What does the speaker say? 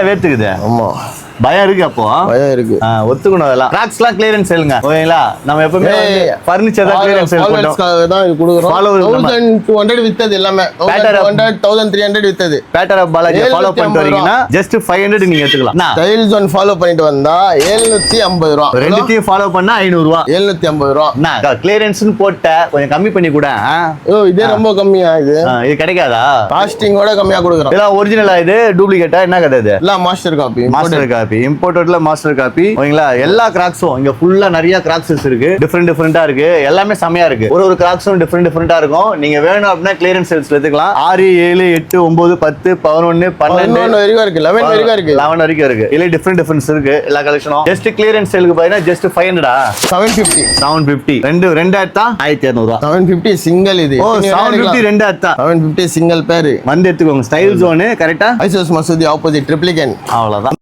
வேர்த்துக்குது. ஆமா, பயம் இருக்கு. அப்போ பயம் இருக்கு. ஒத்துக்கணும். அதெல்லாம் கிராக்ஸ்லாம் கிளியரன்ஸ் சேலுங்க. ஓகேங்களா? நம்ம எப்பவுமே ஃபர்னிச்சர் தான் கிளியரன்ஸ் சேல் பண்றோம். தான் இது கொடுக்குறோம். 1200 வித்தது எல்லாமே. 1300 வித்தது. பேட்டர் ஆஃப் பாலாஜி ஃபாலோ பண்ணிட்டு வரீங்கன்னா ஜஸ்ட் 500 நீங்க எடுத்துக்கலாம். ஸ்டைல் ஜோன் ஃபாலோ பண்ணிட்டு வந்தா 750 ரூபாய். ரெண்டுத்தையும் ஃபாலோ பண்ணா 500 ரூபாய். 750 ரூபாய். கிளியரன்ஸ்னு போட்ட கொஞ்சம் கம்மி பண்ணி கூட. இதே ரொம்ப கம்மியா இது. இது கிடைக்காதா? காஸ்டிங்கோட கம்மியா கொடுக்குறோம். இதெல்லாம் ஒரிஜினலா? இது டூப்ளிகேட்டா? என்ன கதை இது? எல்லாம் மாஸ்டர் காப்பி. Master copy. இம்போர்ட்டட்ல மாஸ்டர் காப்பி. ஓகேங்களா? எல்லா கிராக்ஸும் இங்க ஃபுல்லா நிறைய கிராக்ஸஸ் இருக்கு. டிஃபரெண்டா இருக்கு. எல்லாமே செமையா இருக்கு. ஒரு கிராக்ஸும் டிஃபரெண்டா இருக்கும். நீங்க வேணும் அப்படின்னா கிளியரன்ஸ் சேல்ஸ்ல எடுத்துக்கலாம். 6, 7, 8, 9, 10, 11, 12 வரைக்கும் இருக்கு. 11 வரைக்கும் இருக்கு. 11 வரைக்கும் இருக்கு. இல்ல டிஃபரன்ஸ் இருக்கு எல்லா கலெக்ஷனும். ஜஸ்ட் கிளியரன்ஸ் சேலுக்கு பாத்தீங்கன்னா ஜஸ்ட் 500 750 ரெண்டு எடுத்தா 1200 750 சிங்கிள். இது 750 ரெண்டு எடுத்தா 750 சிங்கிள் பேர் வந்து எடுத்துக்கோங்க. ஸ்டைல் ஜோன் கரெக்டா? ஐசோஸ் மசூதி ஆப்போசிட் ட்ரிப்ளிகேன். அவ்வளவுதான்.